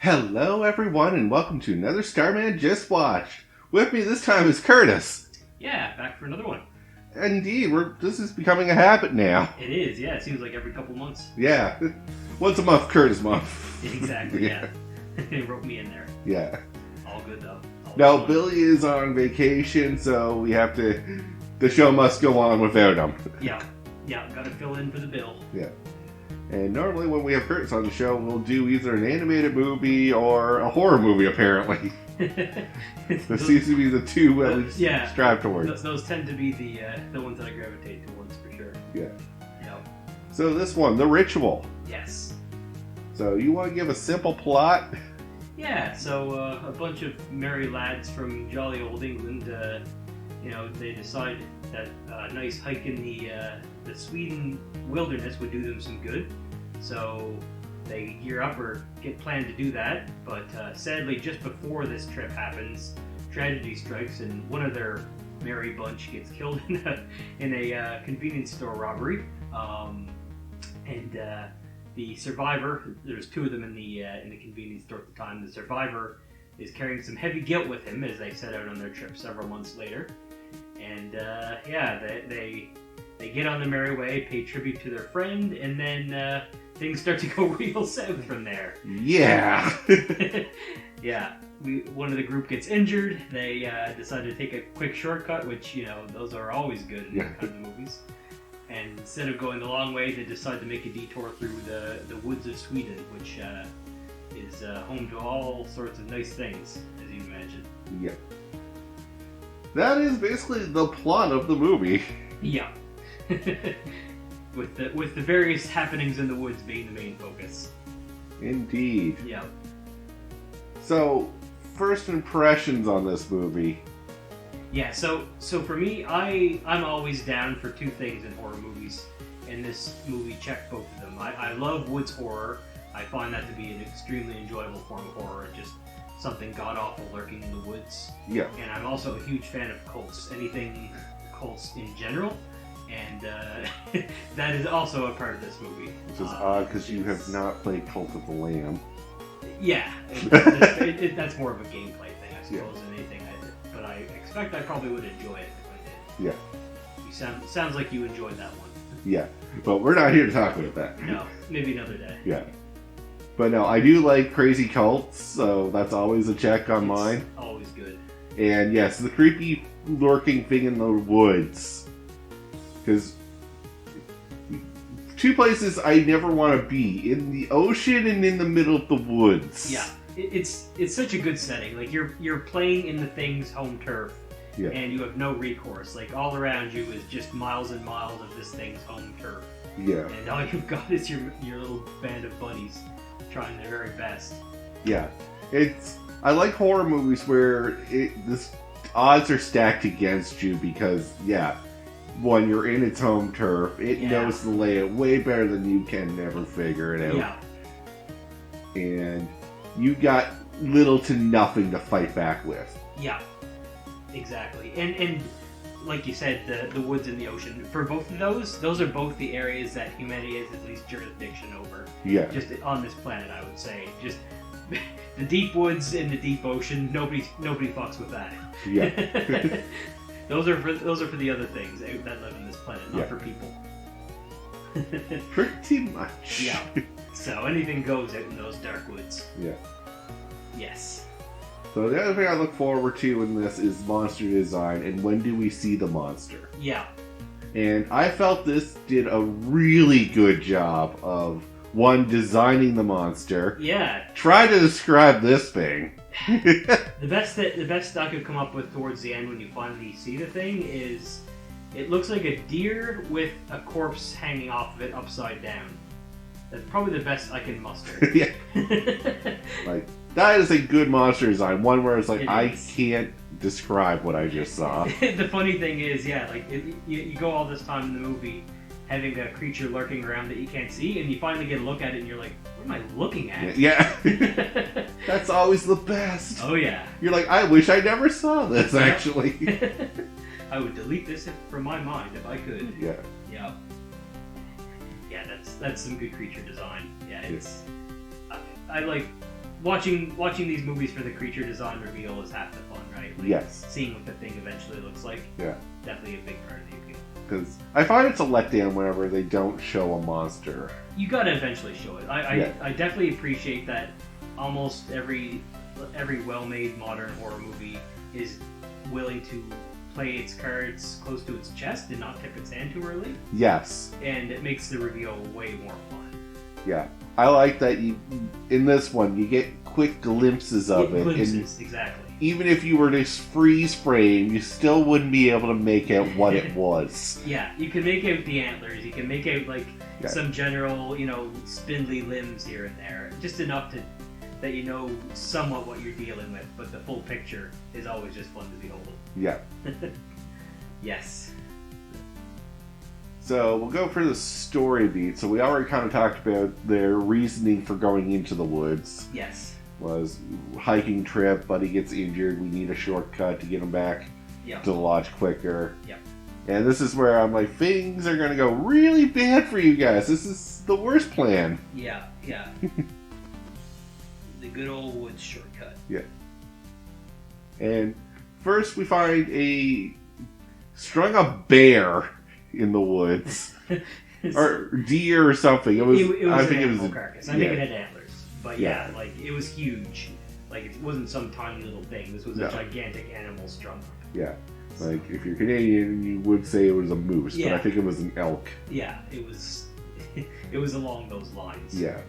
Hello, everyone, and welcome to another Starman Just Watch. With me this time is Curtis. Yeah, back for another one. Indeed, this is becoming a habit now. It is, yeah. It seems like every couple months. Yeah, once a month, Curtis month. Exactly, yeah. They wrote me in there. Yeah. All good, though. Now, Billy is on vacation, so we have to... The show must go on without him. Yeah, gotta fill in for the bill. Yeah. And normally when we have Curtis on the show, we'll do either an animated movie or a horror movie, apparently. That seems to be the two at least strive towards. Those tend to be the ones that I gravitate towards, for sure. Yeah. Yep. So this one, The Ritual. Yes. So you want to give a simple plot? Yeah, so a bunch of merry lads from jolly old England, they decide that a nice hike in the Sweden wilderness would do them some good. So they gear up or get planned to do that, but sadly just before this trip happens, tragedy strikes and one of their merry bunch gets killed in a convenience store robbery. And the survivor, there's two of them in the convenience store at the time. The survivor is carrying some heavy guilt with him as they set out on their trip several months later. And they get on their merry way, pay tribute to their friend, and then things start to go real south from there. Yeah. Yeah. One of the group gets injured. They decide to take a quick shortcut, which, those are always good in these kind of movies. And instead of going the long way, they decide to make a detour through the woods of Sweden, which is home to all sorts of nice things, as you imagine. Yeah. That is basically the plot of the movie. Yeah. with the various happenings in the woods being the main focus. Indeed. Yeah. So, first impressions on this movie. Yeah, so for me, I'm always down for two things in horror movies, and this movie checked both of them. I love woods horror. I find that to be an extremely enjoyable form of horror, just something god-awful lurking in the woods. Yeah. And I'm also a huge fan of cults, anything cults in general, and that is also a part of this movie. Which is odd, because you have not played Cult of the Lamb. Yeah, that's more of a gameplay thing, I suppose, than anything. But I expect I probably would enjoy it if I did. Yeah. You sounds like you enjoyed that one. Yeah, but we're not here to talk about that. No, maybe another day. Yeah. But no, I do like crazy cults, so that's always a check on mine. Always good. And yes, the creepy lurking thing in the woods. Because two places I never want to be, in the ocean and in the middle of the woods. Yeah, it's such a good setting. Like you're playing in the thing's home turf, and you have no recourse. Like all around you is just miles and miles of this thing's home turf. Yeah. And all you've got is your little band of buddies trying their very best. Yeah. I like horror movies where the odds are stacked against you because, one, you're in its home turf. It knows the layout way better than you can never figure it out. Yeah. And you got little to nothing to fight back with. Yeah. Exactly. And like you said, the woods and the ocean, for both of those are both the areas that humanity has at least jurisdiction over. Yeah. Just on this planet, I would say. Just the deep woods and the deep ocean, nobody fucks with that. Yeah. Those are for the other things that live on this planet, not for people. Pretty much. Yeah. So anything goes out in those dark woods. Yeah. Yes. So the other thing I look forward to in this is monster design, and when do we see the monster? Yeah. And I felt this did a really good job of, one, designing the monster. Yeah. Try to describe this thing. The best I could come up with towards the end when you finally see the thing is, it looks like a deer with a corpse hanging off of it upside down. That's probably the best I can muster. Yeah. Like, that is a good monster design. One where it's like, I can't describe what I just saw. The funny thing is, you go all this time in the movie having a creature lurking around that you can't see, and you finally get a look at it and you're like, what am I looking at? Yeah. That's always the best. Oh yeah. You're like, I wish I never saw this, actually. I would delete this from my mind if I could. Yeah. Yeah. Yeah, that's some good creature design. Yeah, it's I like watching these movies for the creature design reveal is half the fun, right? Like, Yes. seeing what the thing eventually looks like. Yeah. Definitely a big part of the appeal. Because I find it's a letdown whenever they don't show a monster. You gotta eventually show it. I definitely appreciate that almost every well-made modern horror movie is willing to play its cards close to its chest and not tip its hand too early. Yes. And it makes the reveal way more fun. Yeah. I like that in this one, you get quick glimpses of it. Glimpses, exactly. Even if you were to freeze frame, you still wouldn't be able to make out what it was. Yeah, you can make out the antlers, you can make out some general, spindly limbs here and there. Just enough that you know somewhat what you're dealing with, but the full picture is always just fun to behold. Yeah. Yes. So we'll go for the story beat. So we already kind of talked about their reasoning for going into the woods. Yes. Was hiking trip, Buddy gets injured, we need a shortcut to get him back to the lodge quicker. Yep. And this is where I'm like, things are going to go really bad for you guys. This is the worst plan. Yeah. The good old woods shortcut. Yeah. And first we find strung a bear in the woods. Or deer or something. It was I think it was a carcass. I think it had antlers. But yeah, it was huge. Like, it wasn't some tiny little thing. This was a gigantic animal strung up. Yeah. Like, if you're Canadian, you would say it was a moose, but I think it was an elk. Yeah, it was it was along those lines. Yeah.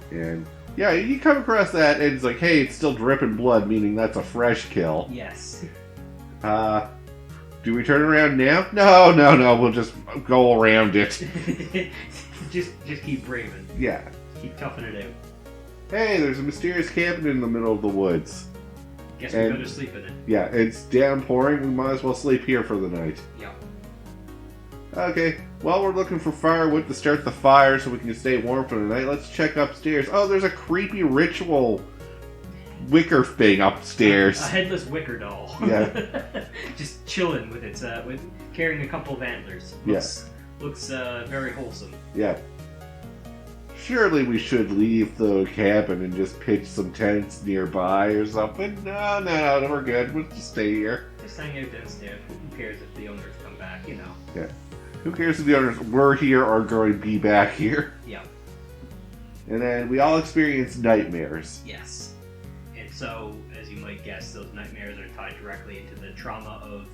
And, yeah, you come across that, and it's like, hey, it's still dripping blood, meaning that's a fresh kill. Yes. Do we turn around now? No, we'll just go around it. just keep braving. Yeah. Keep toughing it out. Hey, there's a mysterious cabin in the middle of the woods. Guess we better sleep in it. Yeah, it's downpouring. We might as well sleep here for the night. Yeah. Okay, well, we're looking for firewood to start the fire so we can stay warm for the night. Let's check upstairs. Oh, there's a creepy ritual wicker thing upstairs. A headless wicker doll. Yeah. Just chilling with its with carrying a couple of antlers. Looks very wholesome. Yeah. Surely we should leave the cabin and just pitch some tents nearby or something. No, we're good. We'll just stay here. Just hang out downstairs. Who cares if the owners come back, Yeah. Who cares if the owners were here or going to be back here? Yeah. And then we all experience nightmares. Yes. And so, as you might guess, those nightmares are tied directly into the trauma of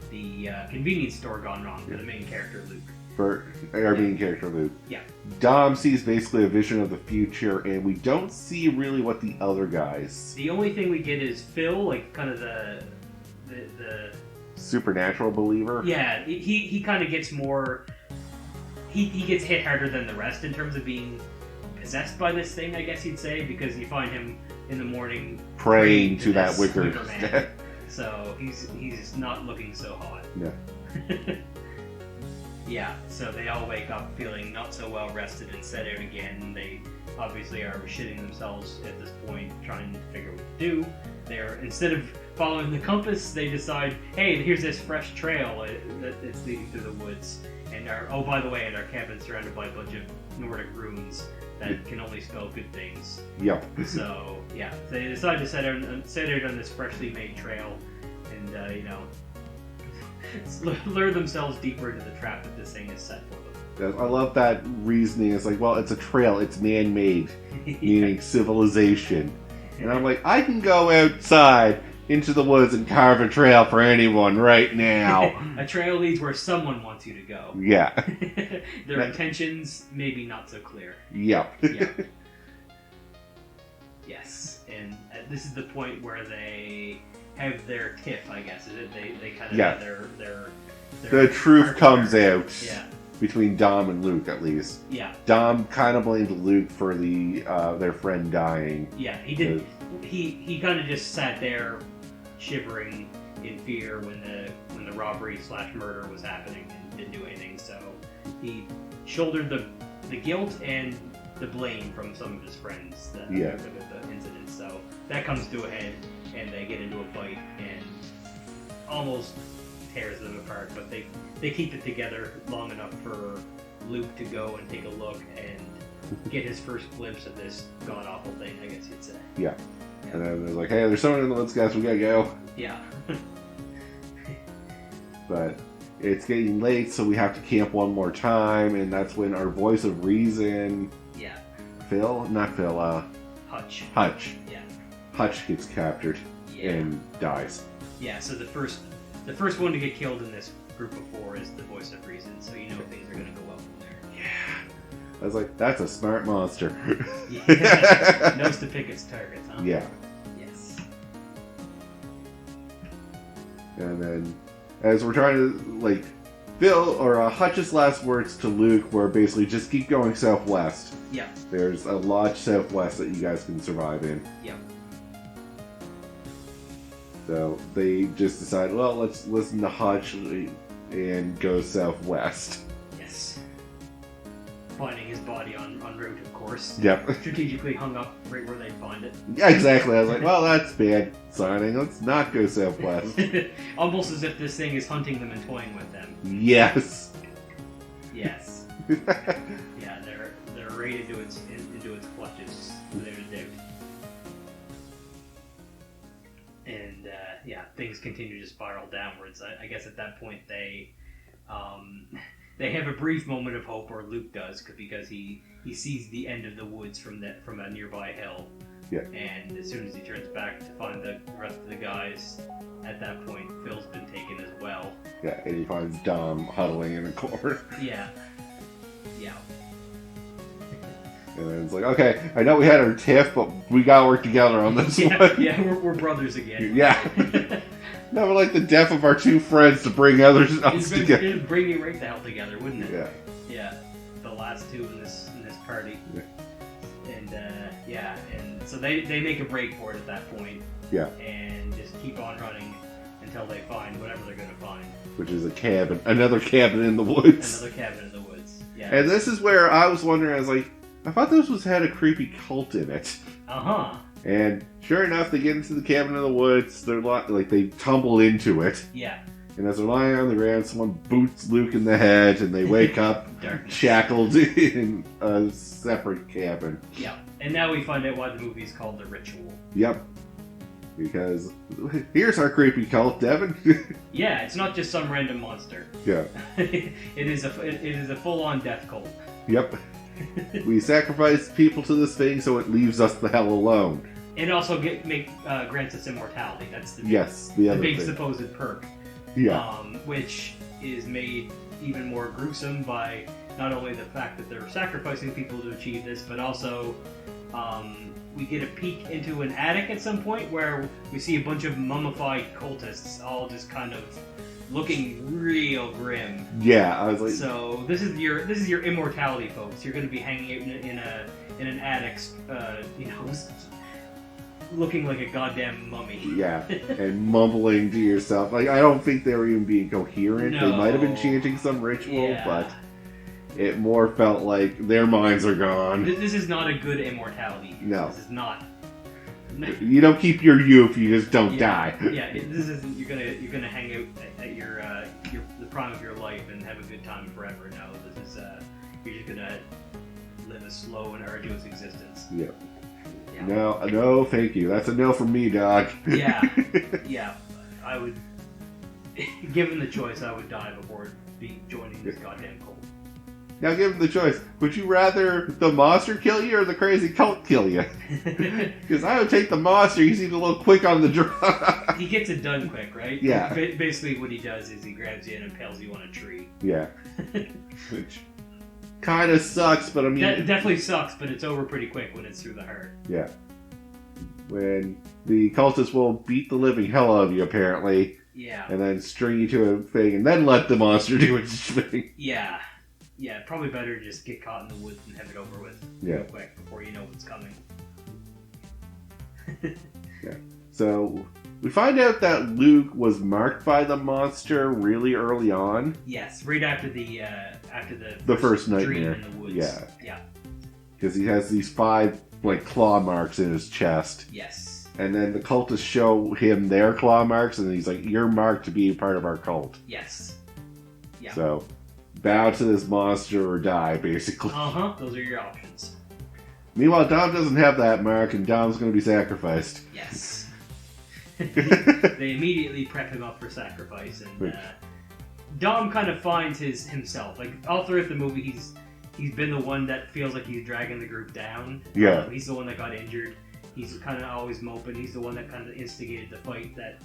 the convenience store gone wrong for the main character, Luke. For our main character, Luke. Yeah. Dom sees basically a vision of the future, and we don't see really what the other guys. The only thing we get is Phil, like kind of the supernatural believer. Yeah, he kind of gets more. He gets hit harder than the rest in terms of being possessed by this thing, I guess you'd say, because you find him in the morning praying to that wicker man. So he's not looking so hot. Yeah. Yeah, so they all wake up feeling not so well rested and set out again. They obviously are shitting themselves at this point, trying to figure what to do. They're, instead of following the compass, they decide, hey, here's this fresh trail that's leading through the woods. And by the way, our cabin's surrounded by a bunch of Nordic runes that can only spell good things. Yep. So, yeah, they decide to set out on this freshly made trail and, lure themselves deeper into the trap that this thing is set for them. I love that reasoning. It's like, well, it's a trail. It's man-made, meaning civilization. And I'm like, I can go outside into the woods and carve a trail for anyone right now. A trail leads where someone wants you to go. Yeah. Their intentions, maybe not so clear. Yep. Yeah. Yes. And this is the point where they have their tiff, I guess. Is it? They kind of have their the truth comes out. Yeah. Between Dom and Luke, at least. Yeah. Dom kind of blamed Luke for their friend dying. Yeah, he did. He kind of just sat there, shivering in fear when the robbery / murder was happening and didn't do anything. So he shouldered the guilt and the blame from some of his friends. The incident. So that comes to a head, and they get into a fight and almost tears them apart, but they keep it together long enough for Luke to go and take a look and get his first glimpse of this god-awful thing, I guess you'd Yeah. And then they're like, hey, there's someone in the woods, guys, we gotta go. Yeah. But it's getting late, so we have to camp one more time, and that's when our voice of reason... Yeah. Hutch. Yeah. Hutch gets captured and dies. Yeah, so the first one to get killed in this group of 4 is the voice of reason, so you know things are gonna go well from there. Yeah. I was like, that's a smart monster. Yeah. Knows to pick its targets, huh? Yeah. Yes. And then, as we're trying to, like, Hutch's last words to Luke were basically just keep going southwest. Yeah. There's a lodge southwest that you guys can survive in. Yeah. So they just decide, well, let's listen to Hutch and go southwest. Yes. Finding his body en route, of course. Yep. Strategically hung up right where they'd find it. Yeah, exactly. I was like, well, that's bad signing. Let's not go southwest. Almost as if this thing is hunting them and toying with them. Yes. Yes. Yeah, they're right into its clutches, without a doubt. And things continue to spiral downwards. I guess at that point they have a brief moment of hope, or Luke does, because he sees the end of the woods from a nearby hill. Yeah. And as soon as he turns back to find the rest of the guys, at that point Phil's been taken as well. Yeah, and he finds Dom huddling in a corner. Yeah. Yeah. And then it's like, okay, I know we had our tiff, but we gotta work together on this one. Yeah, we're brothers again. Yeah. No, but like the death of our 2 friends to bring others together. It'd bring you right the hell together, wouldn't it? Yeah. Yeah. The last 2 in this party. Yeah. And and so they make a break for it at that point. Yeah. And just keep on running until they find whatever they're gonna find. Which is a cabin, another cabin in the woods. Another cabin in the woods. Yeah. And this is where I was wondering, I was like, I thought this had a creepy cult in it. Uh-huh. And sure enough, they get into the cabin in the woods. They're they tumble into it. Yeah. And as they're lying on the ground, someone boots Luke in the head, and they wake up shackled in a separate cabin. Yeah. And now we find out why the movie is called The Ritual. Yep. Because here's our creepy cult, Devin. Yeah, it's not just some random monster. Yeah. It is a full-on death cult. Yep. We sacrifice people to this thing so it leaves us the hell alone. It also grants us immortality. That's the big supposed perk. Yeah. Which is made even more gruesome by not only the fact that they're sacrificing people to achieve this, but also we get a peek into an attic at some point where we see a bunch of mummified cultists all just kind of looking real grim. Yeah, I was like. So this is your immortality, folks. You're going to be hanging out in an attic, looking like a goddamn mummy. Yeah, and mumbling to yourself. Like, I don't think they were even being coherent. No. They might have been chanting some ritual, Yeah. but it more felt like their minds are gone. This is not a good immortality. No. This is not. You don't keep your youth, you just don't die. Yeah, this isn't. You're gonna hang out at your the prime of your life and have a good time forever. No, this is you're just gonna live a slow and arduous existence. Yeah. Yeah. No, thank you. That's a no from me, dog. Yeah, yeah. I would, given the choice, I would die before joining this goddamn cult. Now, given the choice, would you rather the monster kill you or the crazy cult kill you? Because I would take the monster. He seems a little quick on the draw. He gets it done quick, right? Yeah. Basically, what he does is he grabs you and impales you on a tree. Yeah. Which kind of sucks, but I mean... That definitely sucks, but it's over pretty quick when it's through the heart. Yeah. When the cultists will beat the living hell out of you, apparently. Yeah. And then string you to a thing, and then let the monster do its thing. Yeah. Yeah, probably better to just get caught in the woods and have it over with real quick before you know what's coming. Yeah. So, we find out that Luke was marked by the monster really early on. Yes, right after the first nightmare. dream in the woods. Yeah. Yeah. Because he has these 5, claw marks in his chest. Yes. And then the cultists show him their claw marks, and he's like, you're marked to be a part of our cult. Yes. Yeah. So, bow to this monster or die, basically. Uh-huh. Those are your options. Meanwhile, Dom doesn't have that mark, and Dom's going to be sacrificed. Yes. They immediately prep him up for sacrifice, and Dom kind of finds himself. Like, all throughout the movie, he's been the one that feels like he's dragging the group down. Yeah. He's the one that got injured. He's kind of always moping. He's the one that kind of instigated the fight that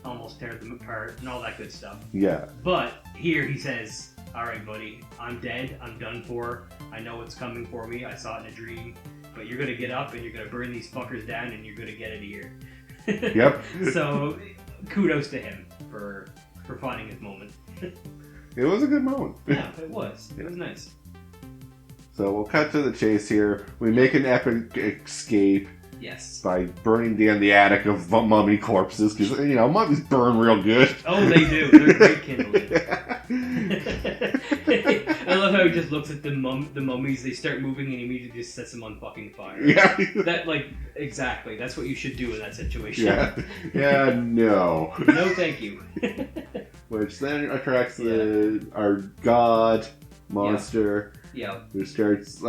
almost tear them apart and all that good stuff. Yeah. But here he says, all right, buddy, I'm dead. I'm done for. I know what's coming for me. I saw it in a dream. But you're going to get up and you're going to burn these fuckers down and you're going to get out of here. Yep. So, kudos to him for finding his moment. It was a good moment. Yeah, it was. It was nice. So we'll cut to the chase here. We make an epic escape. Yes. By burning down the attic of mummy corpses, because, you know, mummies burn real good. Oh, they do. They're great kindling. I love how he just looks at the mummies, they start moving, and he immediately just sets them on fucking fire. Yeah. That, like, exactly. That's what you should do in that situation. Yeah. Yeah, no. No, thank you. Which then attracts our god monster. Yeah. Who starts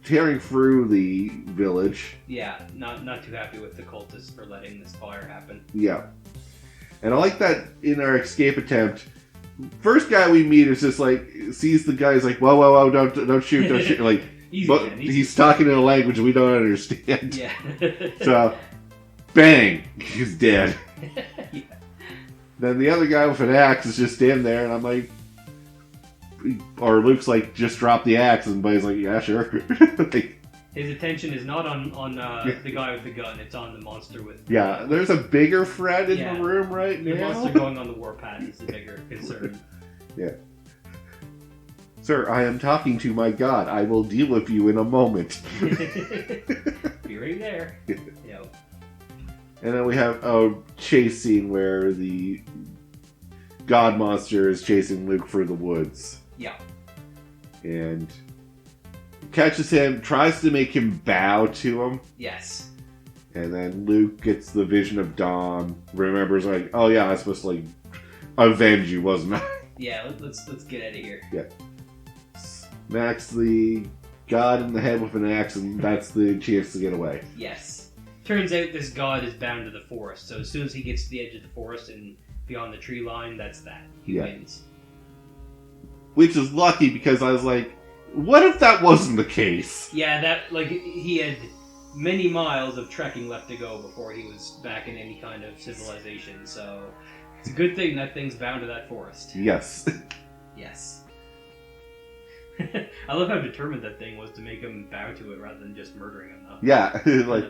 tearing through the village. Yeah, not too happy with the cultists for letting this fire happen. Yeah. And I like that in our escape attempt, first guy we meet is just like, sees the guy, is like, whoa, don't shoot. Like, Easy, but man, easy. he's talking in a language we don't understand. Yeah. So, bang, he's dead. Yeah. Then the other guy with an axe is just in there, and I'm like, or Luke's like, just drop the axe, and Buddy's like, yeah, sure. Like, his attention is not on the guy with the gun, it's on the monster with... Yeah, there's a bigger threat in the room right now. The now. monster going on the warpath is the bigger concern. Yeah. Sir, I am talking to my god. I will deal with you in a moment. Be right there. Yep. And then we have a chase scene where the god monster is chasing Luke through the woods. Yeah. And catches him, tries to make him bow to him. Yes. And then Luke gets the vision of Dom, remembers like, oh yeah, I was supposed to like avenge you, wasn't I? Yeah, let's get out of here. Yeah. Smacks the god in the head with an axe, and that's the chance to get away. Yes. Turns out this god is bound to the forest, so as soon as he gets to the edge of the forest and beyond the tree line, that's that. He wins. Which is lucky, because I was like, what if that wasn't the case? Yeah, that, like, he had many miles of trekking left to go before he was back in any kind of civilization, so it's a good thing that thing's bound to that forest. Yes. Yes. I love how determined that thing was to make him bow to it rather than just murdering him, though. Yeah, like...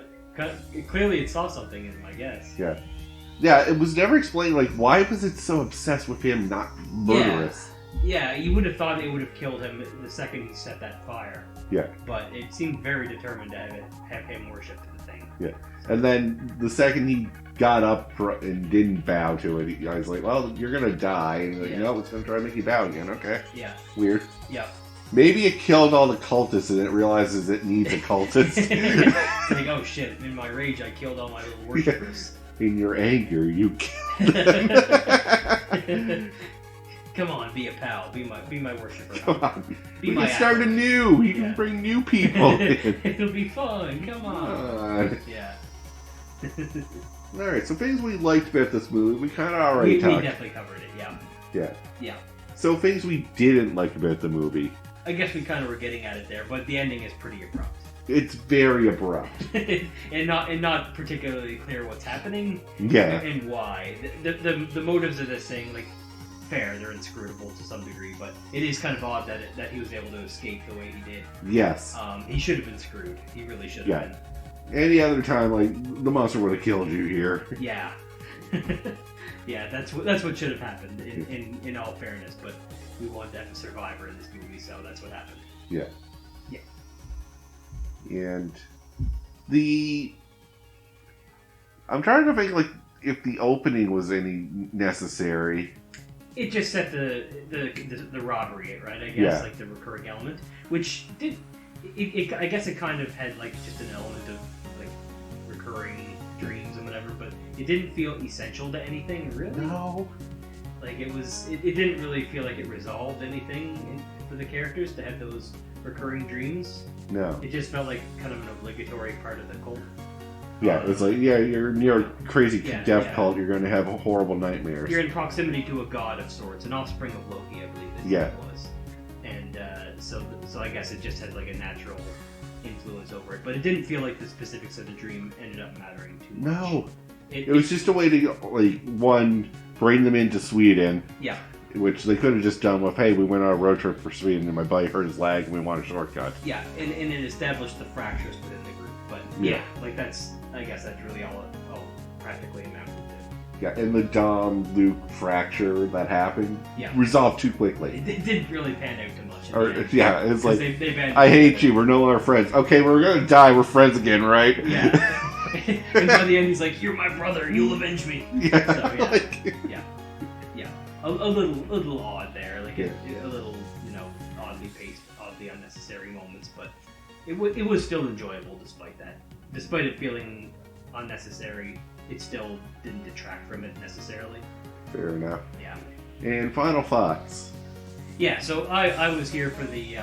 Clearly it saw something in him, I guess. Yeah. Yeah, it was never explained, like, why was it so obsessed with him not murderous? Yeah, you would have thought it would have killed him the second he set that fire. Yeah. But it seemed very determined to have him worship the thing. Yeah. And then the second he got up and didn't bow to it, I was like, well, you're going to die. And he's like, no, it's going to try to make you bow again. Okay. Yeah. Weird. Yeah. Maybe it killed all the cultists and it realizes it needs a cultist. It's like, oh shit, in my rage I killed all my little worshippers. Yeah. In your anger, you killed them. Come on, be a pal. Be my worshiper. Come on. We can start anew. You can bring new people in. It'll be fun. Come on. Yeah. Alright, so things we liked about this movie, we kind of already talked. We definitely covered it, yeah. Yeah. Yeah. So things we didn't like about the movie. I guess we kind of were getting at it there, but the ending is pretty abrupt. It's very abrupt. and not particularly clear what's happening. Yeah. And why. The motives of this thing, like, fair, they're inscrutable to some degree, but it is kind of odd that he was able to escape the way he did. Yes. He should have been screwed. He really should have been. Any other time, like, the monster would have killed you here. Yeah. Yeah, that's what should have happened, in all fairness, but we wanted to have a survivor in this movie, so that's what happened. Yeah. Yeah. And I'm trying to think, like, if the opening was any necessary. It just set the robbery, right? I guess, like the recurring element, which did. I guess it kind of had like just an element of like recurring dreams and whatever, but it didn't feel essential to anything, really. No. Like it didn't really feel like it resolved anything for the characters to have those recurring dreams. No. It just felt like kind of an obligatory part of the cult. Yeah, it's like, yeah, you're near a crazy Yeah, death yeah. cult, you're going to have horrible nightmares. You're in proximity to a god of sorts, an offspring of Loki, I believe it was. And so I guess it just had like a natural influence over it. But it didn't feel like the specifics of the dream ended up mattering too much. No. It was just a way to, like, one, bring them into Sweden. Yeah. Which they could have just done with, hey, we went on a road trip for Sweden and my buddy hurt his leg and we want a shortcut. Yeah, and it established the fractures within the group. But yeah, like I guess that's really all practically amounted to. Yeah, and the Dom-Luke fracture that happened resolved too quickly. It didn't really pan out too much. Yeah, it's like, they I hate you, we're no longer friends. Okay, we're gonna die, we're friends again, right? Yeah. And by the end, he's like, "You're my brother. You'll avenge me." Yeah. So, yeah. Like... yeah. A little odd there, like a little, oddly paced, oddly unnecessary moments, but it was still enjoyable despite that. Despite it feeling unnecessary, it still didn't detract from it necessarily. Fair enough. Yeah. And final thoughts. Yeah. So I was here for the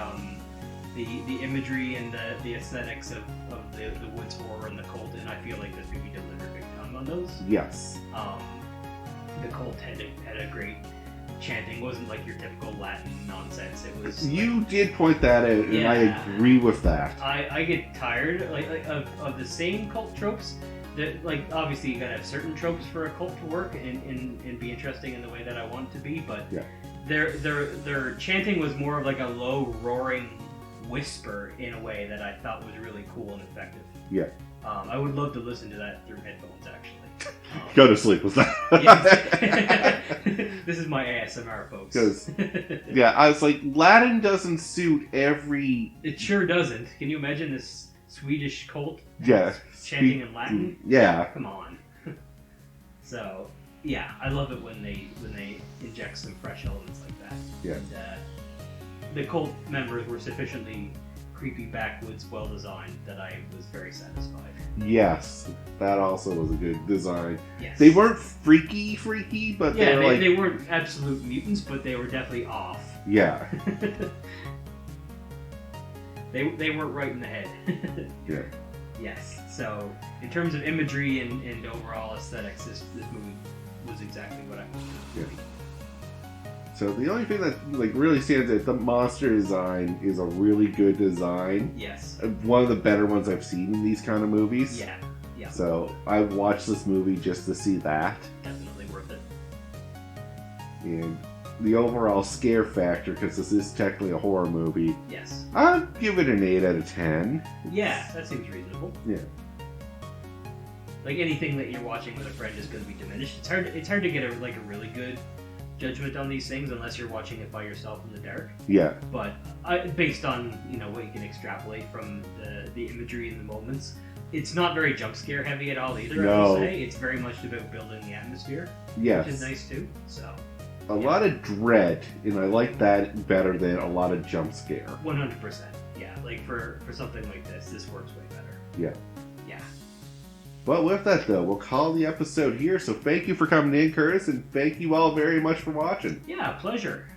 imagery and the aesthetics of the woods horror and the cult, and I feel like this movie delivered big time on those. Yes. The cult had a great chanting. It wasn't like your typical Latin nonsense. It was. You did point that out, and I agree with that. I get tired of the same cult tropes. That, like, obviously you gotta have certain tropes for a cult to work and be interesting in the way that I want it to be, but their chanting was more of like a low roaring whisper in a way that I thought was really cool and effective. Yeah. I would love to listen to that through headphones, actually. Go to sleep with that. This is my ASMR, folks. Because, I was like, Latin doesn't suit every... It sure doesn't. Can you imagine this Swedish cult chanting in Latin? Yeah. Come on. So, yeah, I love it when they inject some fresh elements like that. Yeah. And, the cult members were sufficiently creepy backwoods, well designed that I was very satisfied. Yes, that also was a good design. Yes. They weren't freaky, but they weren't absolute mutants, but they were definitely off. Yeah. They weren't right in the head. Yeah. Yes. So, in terms of imagery and overall aesthetics, this movie was exactly what I wanted it to be. So the only thing that really stands out, the monster design is a really good design. Yes. One of the better ones I've seen in these kind of movies. Yeah. Yeah. So I watched this movie just to see that. Definitely worth it. And the overall scare factor, because this is technically a horror movie. Yes. I'd give it an 8 out of 10. Yeah, that seems reasonable. Yeah. Like anything that you're watching with a friend is going to be diminished. It's hard to get a really good judgment on these things unless you're watching it by yourself in the dark. Yeah. But based on what you can extrapolate from the imagery and the moments, it's not very jump scare heavy at all either. No. I will say it's very much about building the atmosphere, Yes. which is nice too. So a lot of dread, and I like that better than a lot of jump scare. 100%. Yeah, like for something like this works way better. Yeah. Yeah. But with that, though, we'll call the episode here. So thank you for coming in, Curtis, and thank you all very much for watching. Yeah, pleasure.